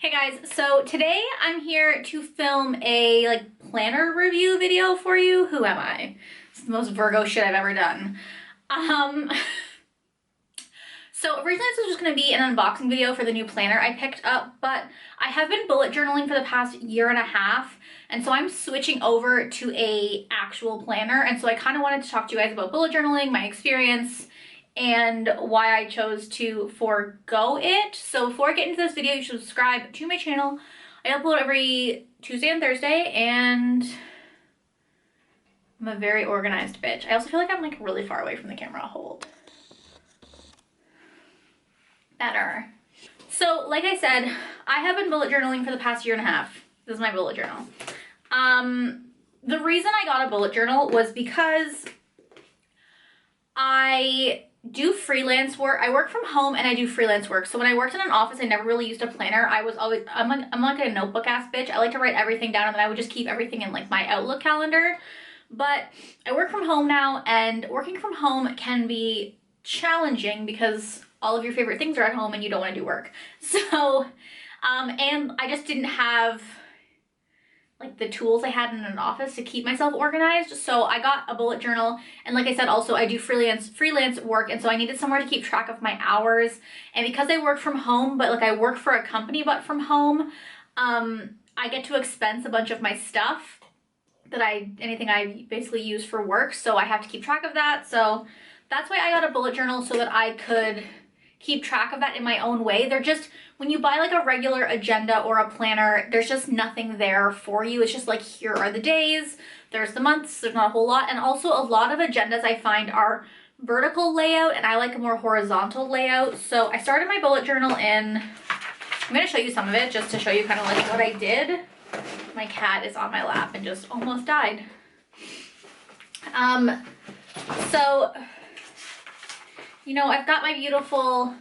Hey guys, so today I'm here to film a planner review video for you. Who am I? It's the most Virgo shit I've ever done. Um, so originally this was just gonna be an unboxing video for the new planner I picked up, but I have been bullet journaling for the past year and a half, and so I'm switching over to a actual planner, and so I kind of wanted to talk to you guys about bullet journaling, my experience, and why I chose to forego it. So before I get into this video, you should subscribe to my channel. I upload every Tuesday and Thursday, and I'm a very organized bitch. I also feel like I'm like really far away from the camera. Hold. Better. So like I said, I have been bullet journaling for the past year and a half. This is my bullet journal. The reason I got a bullet journal was because I do freelance work. I work from home and I do freelance work. So when I worked in an office, I never really used a planner. I'm like a notebook ass bitch. I like to write everything down and then I would just keep everything in like my Outlook calendar. But I work from home now, and working from home can be challenging because all of your favorite things are at home and you don't want to do work. So, and I just didn't have like the tools I had in an office to keep myself organized. So I got a bullet journal, and like I said, also I do freelance work, and so I needed somewhere to keep track of my hours. And because I work from home, but like I work for a company but from home, I get to expense a bunch of my stuff that anything I basically use for work, so I have to keep track of that. So that's why I got a bullet journal, so that I could keep track of that in my own way. They're just, when you buy like a regular agenda or a planner, there's just nothing there for you. It's just like, here are the days, there's the months, there's not a whole lot. And also a lot of agendas I find are vertical layout, and I like a more horizontal layout. So I started my bullet journal in, I'm gonna show you some of it just to show you kind of like what I did. My cat is on my lap and just almost died. So, you know, I've got my beautiful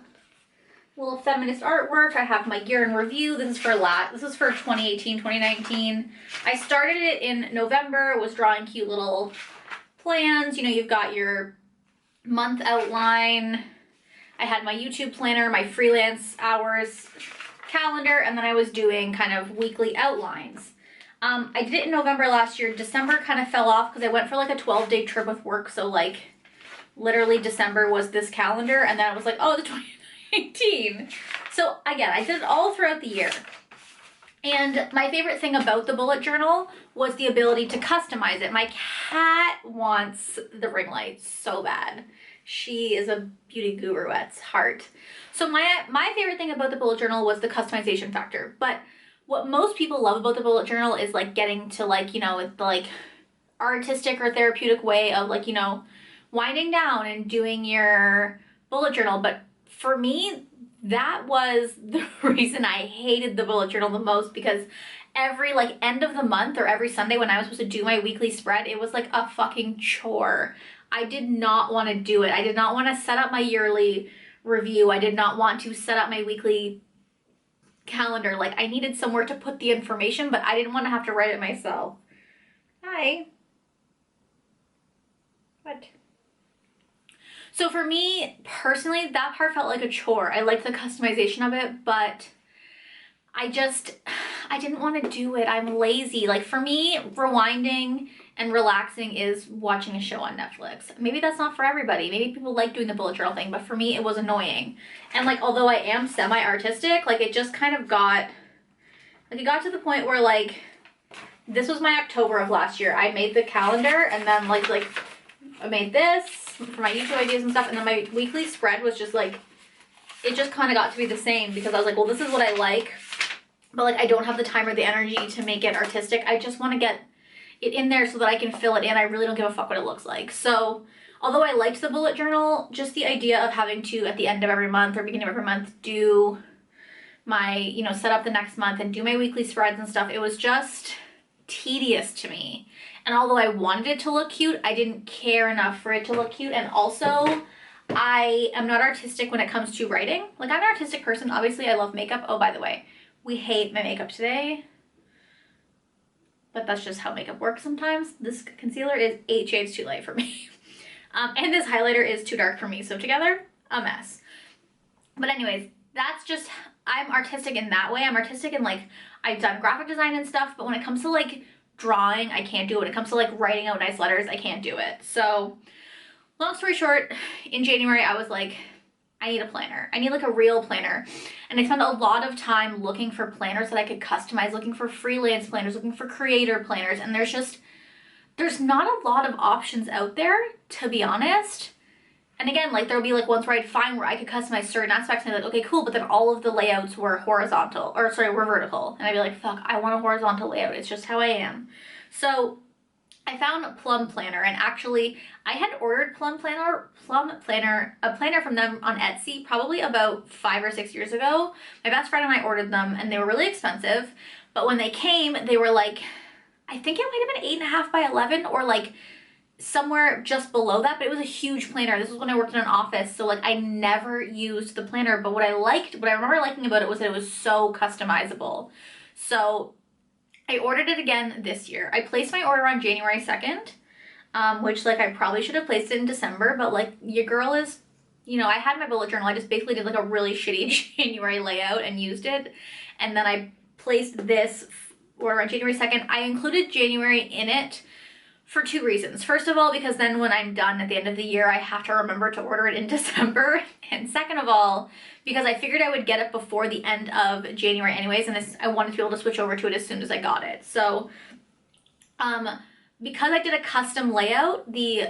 little feminist artwork. I have my year in review. This is for 2018, 2019. I started it in November, was drawing cute little plans. You know, you've got your month outline. I had my YouTube planner, my freelance hours calendar, and then I was doing kind of weekly outlines. I did it in November last year. December kind of fell off because I went for like a 12-day trip with work. So like literally December was this calendar, and then it was like, oh, the 2019. So again, I did it all throughout the year. And my favorite thing about the bullet journal was the ability to customize it. My cat wants the ring light so bad. She is a beauty guru at heart. So my favorite thing about the bullet journal was the customization factor. But what most people love about the bullet journal is like getting to like, you know, the like artistic or therapeutic way of like, you know, winding down and doing your bullet journal. But for me, that was the reason I hated the bullet journal the most, because every like end of the month or every Sunday when I was supposed to do my weekly spread, it was like a fucking chore. I did not want to do it. I did not want to set up my yearly review. I did not want to set up my weekly calendar. Like, I needed somewhere to put the information, but I didn't want to have to write it myself. Hi. What? So for me personally, that part felt like a chore. I liked the customization of it, but I didn't want to do it. I'm lazy. Like for me, rewinding and relaxing is watching a show on Netflix. Maybe that's not for everybody. Maybe people like doing the bullet journal thing, but for me it was annoying. And like, although I am semi-artistic, like it just kind of got, like it got to the point where like, this was my October of last year. I made the calendar, and then like I made this for my YouTube ideas and stuff, and then my weekly spread was just like, it just kind of got to be the same, because I was like, well, this is what I like, but like I don't have the time or the energy to make it artistic. I just want to get it in there so that I can fill it in. I really don't give a fuck what it looks like. So although I liked the bullet journal, just the idea of having to, at the end of every month or beginning of every month, do my, you know, set up the next month and do my weekly spreads and stuff, it was just tedious to me. And although I wanted it to look cute, I didn't care enough for it to look cute. And also, I am not artistic when it comes to writing. Like, I'm an artistic person. Obviously, I love makeup. Oh, by the way, we hate my makeup today, but that's just how makeup works sometimes. This concealer is 8 shades too light for me. And this highlighter is too dark for me. So together, a mess. But anyways, that's just I'm artistic in that way. I'm artistic in like, I've done graphic design and stuff, but when it comes to like drawing, I can't do it. When it comes to like writing out nice letters, I can't do it. So long story short, in January, I was like, I need a planner. I need like a real planner. And I spent a lot of time looking for planners that I could customize, looking for freelance planners, looking for creator planners. And there's not a lot of options out there, to be honest. And again, like there'll be like ones where I'd find where I could customize certain aspects and I'd be like, okay, cool. But then all of the layouts were horizontal, or sorry, were vertical. And I'd be like, fuck, I want a horizontal layout. It's just how I am. So I found Plum Planner, and actually I had ordered Plum Planner, a planner from them on Etsy probably about 5 or 6 years ago. My best friend and I ordered them and they were really expensive. But when they came, they were like, I think it might have been 8.5 by 11 or like somewhere just below that, but it was a huge planner. This was when I worked in an office, so like I never used the planner, but what I remember liking about it was that it was so customizable. So I ordered it again this year. I placed my order on January 2nd, which like I probably should have placed it in December, but like your girl is, you know, I had my bullet journal. I just basically did like a really shitty January layout and used it. And then I placed this order on January 2nd. I included January in it for 2 reasons. First of all, because then when I'm done at the end of the year, I have to remember to order it in December. And second of all, because I figured I would get it before the end of January anyways, and I wanted to be able to switch over to it as soon as I got it. So, because I did a custom layout, the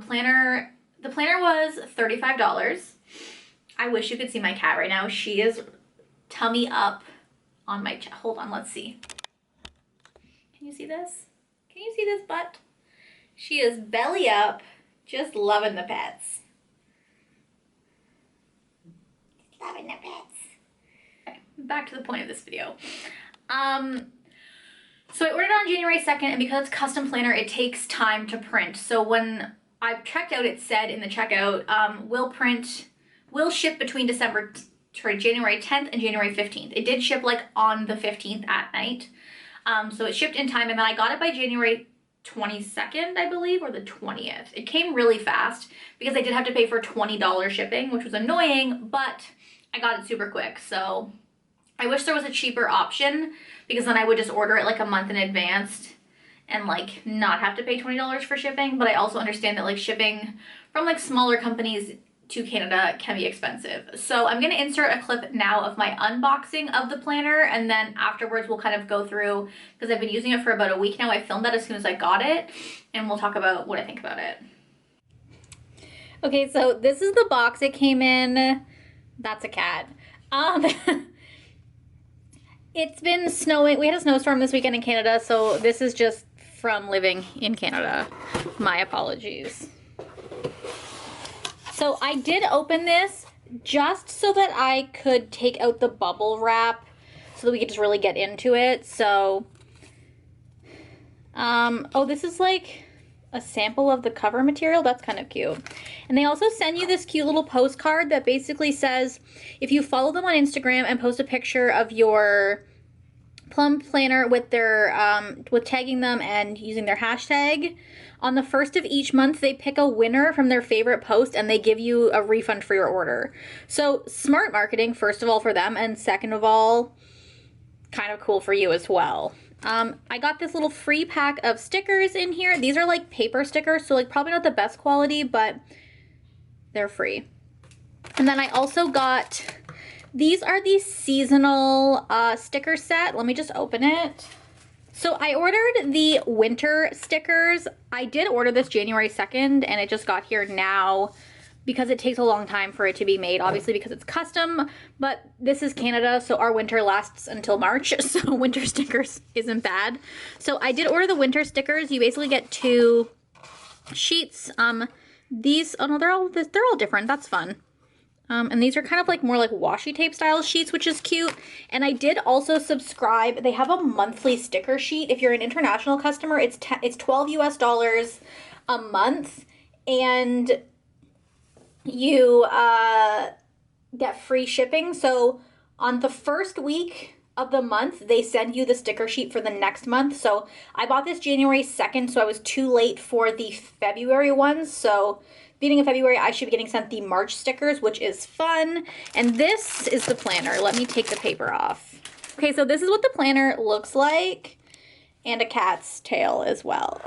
planner was $35. I wish you could see my cat right now. She is tummy up on my chest. Hold on, let's see. Can you see this? Can you see this butt? She is belly up, just loving the pets. Loving the pets. Okay, back to the point of this video. So I ordered it on January 2nd, and because it's custom planner, it takes time to print. So when I checked out, it said in the checkout, will ship between January 10th and January 15th. It did ship like on the 15th at night. So it shipped in time, and then I got it by January 22nd, I believe, or the 20th. It came really fast because I did have to pay for $20 shipping, which was annoying, but I got it super quick. So I wish there was a cheaper option, because then I would just order it like a month in advance and like not have to pay $20 for shipping. But I also understand that like shipping from like smaller companies to Canada can be expensive. So I'm gonna insert a clip now of my unboxing of the planner, and then afterwards we'll kind of go through, because I've been using it for about a week now. I filmed that as soon as I got it, and we'll talk about what I think about it. Okay, so this is the box it came in. That's a cat. It's been snowing. We had a snowstorm this weekend in Canada, so this is just from living in Canada. My apologies. So I did open this just so that I could take out the bubble wrap so that we could just really get into it. So, oh, this is like a sample of the cover material. That's kind of cute. And they also send you this cute little postcard that basically says, if you follow them on Instagram and post a picture of your Plum Planner with their, with tagging them and using their hashtag, on the 1st of each month, they pick a winner from their favorite post and they give you a refund for your order. So smart marketing, first of all, for them, and second of all, kind of cool for you as well. I got this little free pack of stickers in here. These are like paper stickers, so like probably not the best quality, but they're free. And then I also got, these are the seasonal sticker set. Let me just open it. So I ordered the winter stickers. I did order this January 2nd, and it just got here now because it takes a long time for it to be made, obviously because it's custom, but this is Canada, so our winter lasts until March, so winter stickers isn't bad. So I did order the winter stickers. You basically get 2 sheets. These, oh no, they're all different. That's fun. And these are kind of like more like washi tape style sheets, which is cute. And I did also subscribe. They have a monthly sticker sheet. If you're an international customer, it's $12 US a month, and you get free shipping. So on the first week of the month, they send you the sticker sheet for the next month. So I bought this January 2nd, so I was too late for the February ones. So beginning of February, I should be getting sent the March stickers, which is fun. And this is the planner. Let me take the paper off. Okay, so this is what the planner looks like, and a cat's tail as well.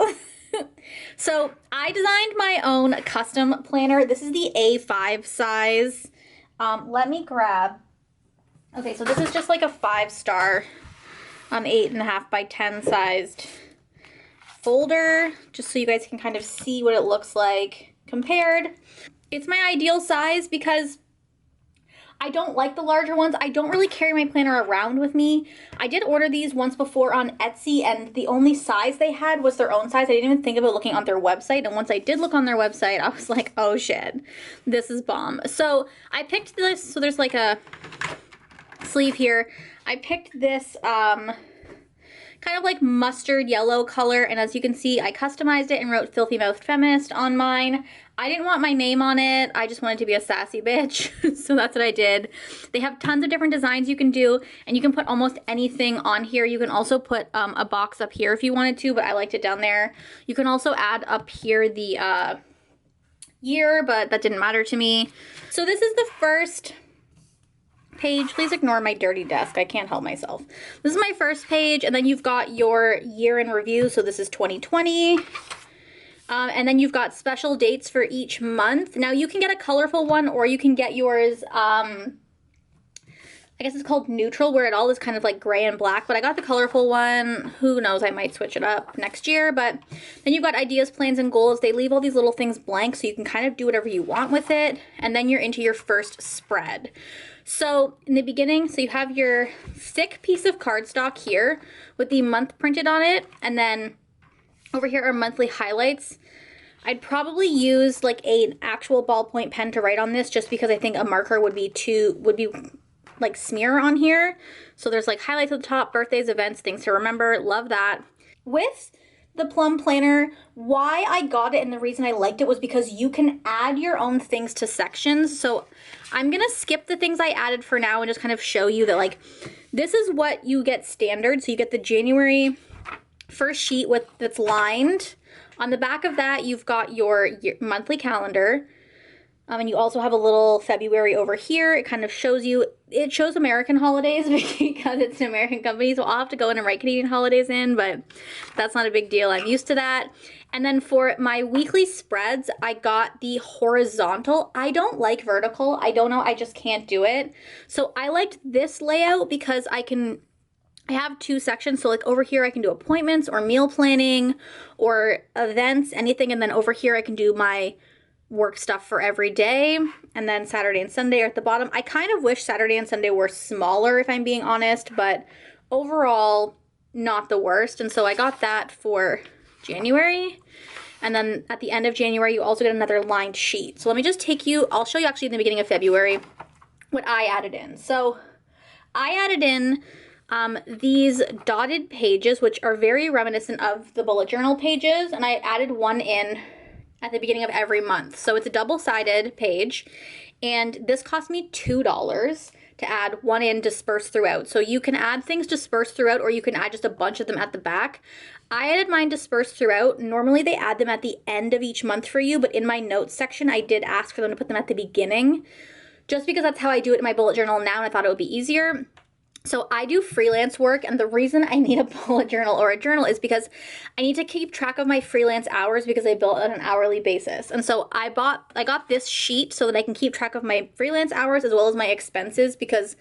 So I designed my own custom planner. This is the A5 size. Let me grab, okay, so this is just like a 5-star 8.5 by 10 sized folder, just so you guys can kind of see what it looks like compared. It's my ideal size because I don't like the larger ones. I don't really carry my planner around with me. I did order these once before on Etsy, and the only size they had was their own size. I didn't even think about looking on their website, and once I did look on their website, I was like, oh shit, this is bomb. So I picked this, so there's like a sleeve here. I picked this kind of like mustard yellow color, and as you can see, I customized it and wrote Filthy Mouthed Feminist on mine. I didn't want my name on it. I just wanted to be a sassy bitch. So that's what I did. They have tons of different designs you can do, and you can put almost anything on here. You can also put a box up here if you wanted to, but I liked it down there. You can also add up here the year, but that didn't matter to me. So this is the first page. Please ignore my dirty desk. I can't help myself. This is my first page, and then you've got your year in review. So this is 2020. And then you've got special dates for each month. Now you can get a colorful one, or you can get yours, I guess it's called neutral, where it all is kind of like gray and black, but I got the colorful one. Who knows, I might switch it up next year. But then you've got ideas, plans, and goals. They leave all these little things blank, so you can kind of do whatever you want with it. And then you're into your first spread. So in the beginning, so you have your thick piece of cardstock here with the month printed on it, and then over here are monthly highlights. I'd probably use like an actual ballpoint pen to write on this, just because I think a marker would be like smear on here. So there's like highlights at the top, birthdays, events, things to remember. Love that. With the Plum Planner, why I got it and the reason I liked it was because you can add your own things to sections. So I'm gonna skip the things I added for now and just kind of show you that like this is what you get standard. So you get the January first sheet that's lined. On the back of that, you've got your monthly calendar. And you also have a little February over here. It kind of shows you, it shows American holidays because it's an American company. So I'll have to go in and write Canadian holidays in, but that's not a big deal. I'm used to that. And then for my weekly spreads, I got the horizontal. I don't like vertical. I don't know. I just can't do it. So I liked this layout because I have two sections. So like over here, I can do appointments or meal planning or events, anything. And then over here, I can do my work stuff for every day. And then Saturday and Sunday are at the bottom. I kind of wish Saturday and Sunday were smaller, if I'm being honest, but overall, not the worst. And so I got that for January. And then at the end of January, you also get another lined sheet. So let me just I'll show you actually in the beginning of February what I added in. So I added in these dotted pages, which are very reminiscent of the bullet journal pages, and I added one in at the beginning of every month. So it's a double-sided page, and this cost me $2 to add one in dispersed throughout. So you can add things dispersed throughout, or you can add just a bunch of them at the back. I added mine dispersed throughout. Normally they add them at the end of each month for you, but in my notes section, I did ask for them to put them at the beginning, just because that's how I do it in my bullet journal now, and I thought it would be easier. So I do freelance work, and the reason I need a bullet journal or a journal is because I need to keep track of my freelance hours because I bill on an hourly basis. And so I got this sheet so that I can keep track of my freelance hours as well as my expenses, because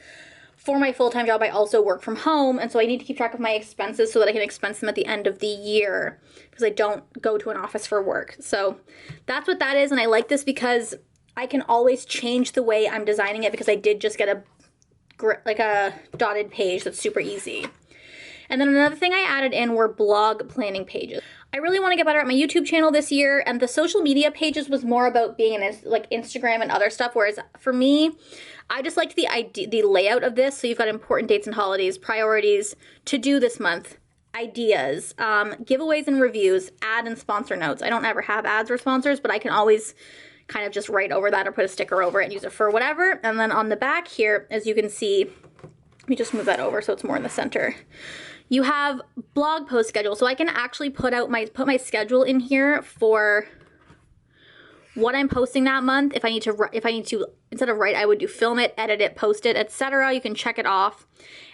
for my full-time job, I also work from home. And so I need to keep track of my expenses so that I can expense them at the end of the year, because I don't go to an office for work. So that's what that is. And I like this because I can always change the way I'm designing it, because I did just get a dotted page that's super easy. And then another thing I added in were blog planning pages. I really want to get better at my YouTube channel this year, and the social media pages was more about being in like Instagram and other stuff, whereas for me, I just liked the layout of this. So you've got important dates and holidays, priorities, to do this month, ideas, giveaways and reviews, ad and sponsor notes. I don't ever have ads or sponsors, but I can always kind of just write over that or put a sticker over it and use it for whatever. And then on the back here, as you can see, let me just move that over so it's more in the center. You have blog post schedule. So I can actually put my schedule in here for what I'm posting that month. If I need to, instead of write, I would do film it, edit it, post it, etc. You can check it off.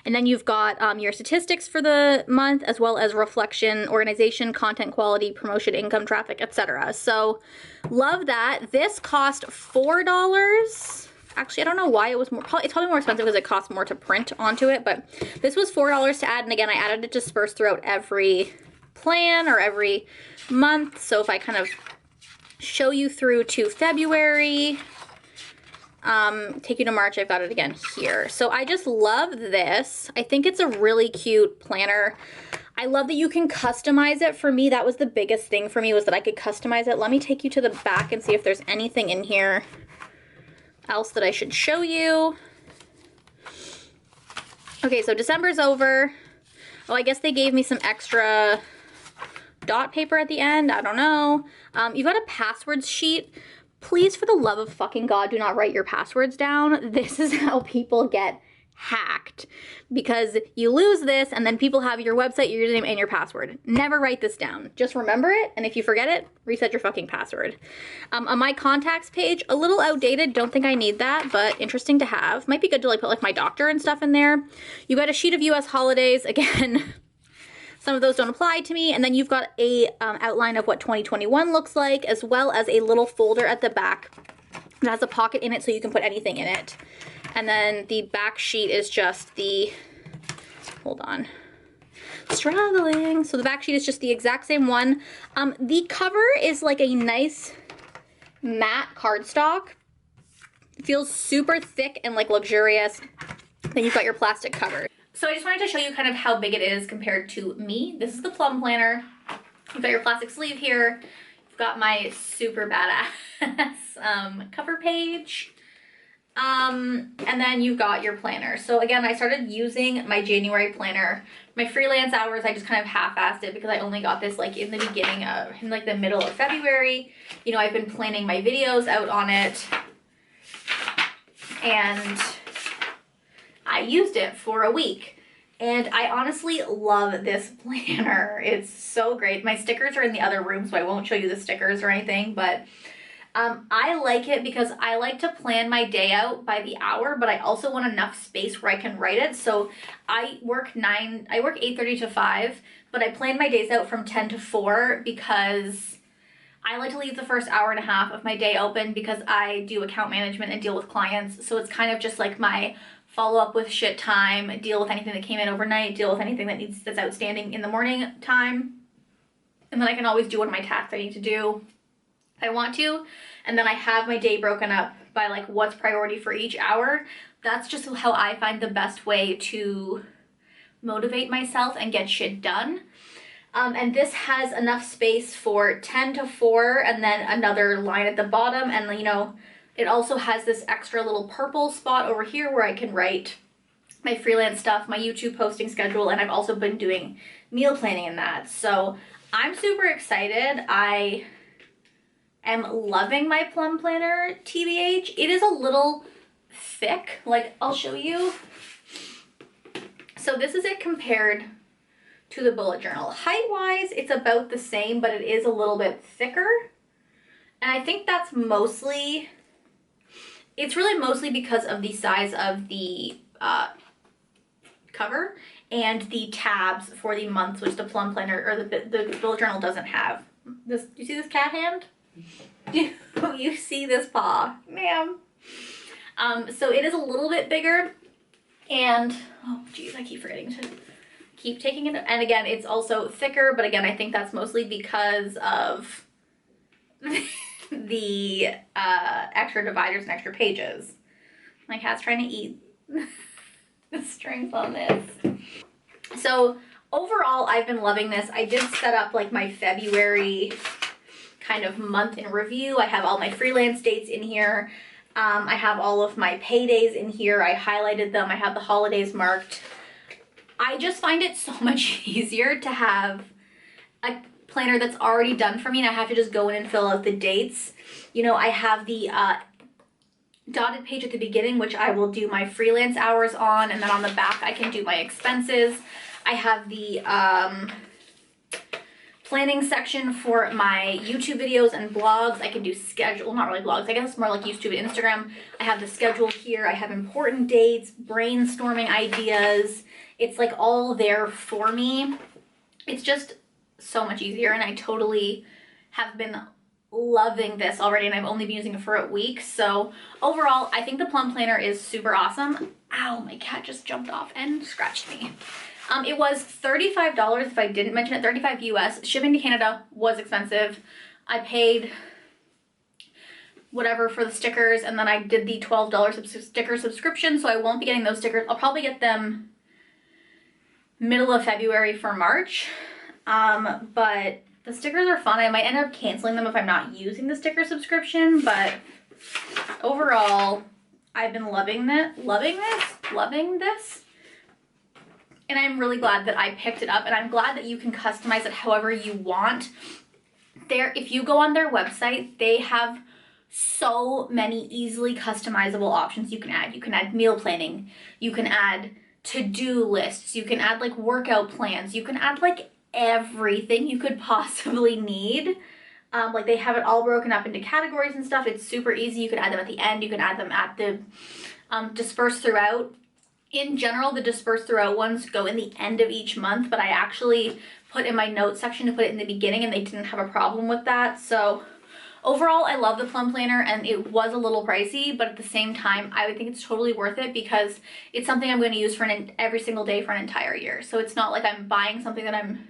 And then you've got your statistics for the month, as well as reflection, organization, content quality, promotion, income, traffic, etc. So love that. This cost $4. Actually, I don't know why it was more. It's probably more expensive because it costs more to print onto it, but this was $4 to add. And again, I added it dispersed throughout every plan or every month. So if I kind of show you through to February, take you to March, I've got it again here. So I just love this. I think it's a really cute planner. I love that you can customize it. For me, that was the biggest thing for me, was that I could customize it. Let me take you to the back and see if there's anything in here else that I should show you. Okay, so December's over. Oh, I guess they gave me some extra dot paper at the end. I don't know. You've got a passwords sheet. Please, for the love of fucking God, do not write your passwords down. This is how people get hacked, because you lose this and then people have your website, your username, and your password. Never write this down. Just remember it, and if you forget it, reset your fucking password. On my contacts page, a little outdated. Don't think I need that, but interesting to have. Might be good to like put like my doctor and stuff in there. You got a sheet of US holidays. Again, some of those don't apply to me. And then you've got a outline of what 2021 looks like, as well as a little folder at the back that has a pocket in it so you can put anything in it. And then the back sheet is just the, hold on, struggling. So the back sheet is just the exact same one. The cover is like a nice matte cardstock. It feels super thick and like luxurious. Then you've got your plastic cover. So I just wanted to show you kind of how big it is compared to me. This is the Plum Planner. You've got your plastic sleeve here. You've got my super badass cover page. And then you've got your planner. So again, I started using my January planner. My freelance hours, I just kind of half-assed it because I only got this like in the beginning of, in like the middle of February. You know, I've been planning my videos out on it, and I used it for a week. And I honestly love this planner. It's so great. My stickers are in the other room, so I won't show you the stickers or anything, but I like it because I like to plan my day out by the hour, but I also want enough space where I can write it. So I work 8:30 to 5, but I plan my days out from 10 to 4 because I like to leave the first hour and a half of my day open because I do account management and deal with clients. So it's kind of just like my follow up with shit time, deal with anything that came in overnight, deal with anything that's outstanding in the morning time. And then I can always do one of my tasks I need to do if I want to. And then I have my day broken up by like what's priority for each hour. That's just how I find the best way to motivate myself and get shit done. And this has enough space for 10 to 4 and then another line at the bottom. And you know, it also has this extra little purple spot over here where I can write my freelance stuff, my YouTube posting schedule, and I've also been doing meal planning in that. So I'm super excited. I am loving my Plum Planner, TBH. It is a little thick, like I'll show you. So this is it compared to the bullet journal. Height-wise, it's about the same, but it is a little bit thicker. And I think that's mostly, it's really mostly because of the size of the cover and the tabs for the months, which the Plum Planner or the bullet journal doesn't have. This, you see this cat hand? You see this paw, ma'am. So it is a little bit bigger, and oh geez, I keep forgetting to keep taking it. And again, it's also thicker, but again, I think that's mostly because of the extra dividers and extra pages. My cat's trying to eat the strings on this. So overall, I've been loving this. I did set up like my February kind of month in review. I have all my freelance dates in here. I have all of my paydays in here. I highlighted them. I have the holidays marked. I just find it so much easier to have a planner that's already done for me, and I have to just go in and fill out the dates. You know, I have the dotted page at the beginning, which I will do my freelance hours on, and then on the back I can do my expenses. I have the planning section for my YouTube videos and blogs. I can do schedule, well, not really blogs, I guess more like YouTube and Instagram. I have the schedule here. I have important dates, brainstorming ideas. It's like all there for me. It's just so much easier, and I totally have been loving this already, and I've only been using it for a week. So overall, I think the Plum Planner is super awesome. Ow, my cat just jumped off and scratched me. It was $35 if I didn't mention it, $35 US. Shipping to Canada was expensive. I paid whatever for the stickers, and then I did the $12 sticker subscription, so I won't be getting those stickers. I'll probably get them middle of February for March. But the stickers are fun. I might end up canceling them if I'm not using the sticker subscription, but overall, I've been loving this. And I'm really glad that I picked it up, and I'm glad that you can customize it however you want. If you go on their website, they have so many easily customizable options you can add. You can add meal planning, you can add to-do lists, you can add like workout plans, you can add like everything you could possibly need. Like they have it all broken up into categories and stuff. It's super easy. You can add them at the end, you can add them at the dispersed throughout. In general, the dispersed throughout ones go in the end of each month, but I actually put in my notes section to put it in the beginning, and they didn't have a problem with that. So overall, I love the Plum Planner, and it was a little pricey, but at the same time, I would think it's totally worth it because it's something I'm going to use for every single day for an entire year. So it's not like I'm buying something that I'm,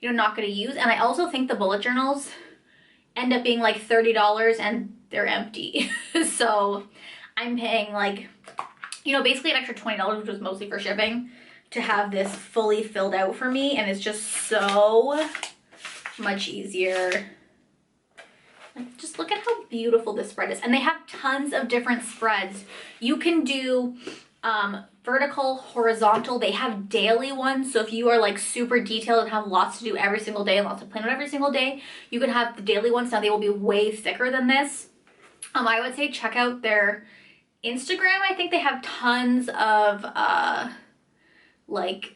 you know, not going to use. And I also think the bullet journals end up being like $30 and they're empty. So I'm paying like, you know, basically an extra $20, which was mostly for shipping, to have this fully filled out for me, and it's just so much easier. Like, just look at how beautiful this spread is. And they have tons of different spreads. You can do vertical, horizontal. They have daily ones, so if you are like super detailed and have lots to do every single day and lots to plan out every single day, you can have the daily ones. Now they will be way thicker than this. I would say check out their Instagram. I think they have tons of like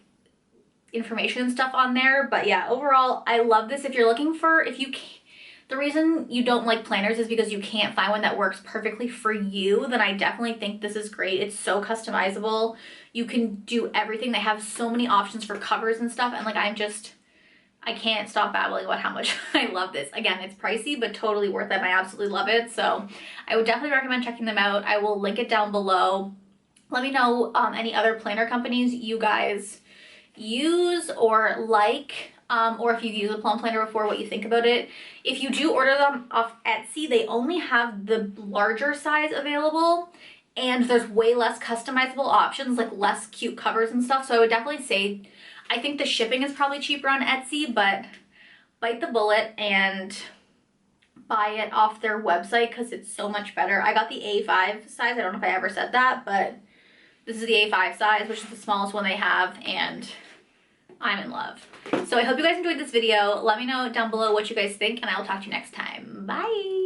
information and stuff on there. But yeah, overall, I love this. If you're looking for, the reason you don't like planners is because you can't find one that works perfectly for you, then I definitely think this is great. It's so customizable. You can do everything. They have so many options for covers and stuff, and like I can't stop babbling about how much I love this. Again, it's pricey, but totally worth it, and I absolutely love it. So I would definitely recommend checking them out. I will link it down below. Let me know any other planner companies you guys use or like, or if you've used a Plum Planner before, what you think about it. If you do order them off Etsy, they only have the larger size available, and there's way less customizable options, like less cute covers and stuff. So I would definitely say, I think the shipping is probably cheaper on Etsy, but bite the bullet and buy it off their website because it's so much better. I got the A5 size. I don't know if I ever said that, but this is the A5 size, which is the smallest one they have, and I'm in love. So I hope you guys enjoyed this video. Let me know down below what you guys think, and I will talk to you next time. Bye!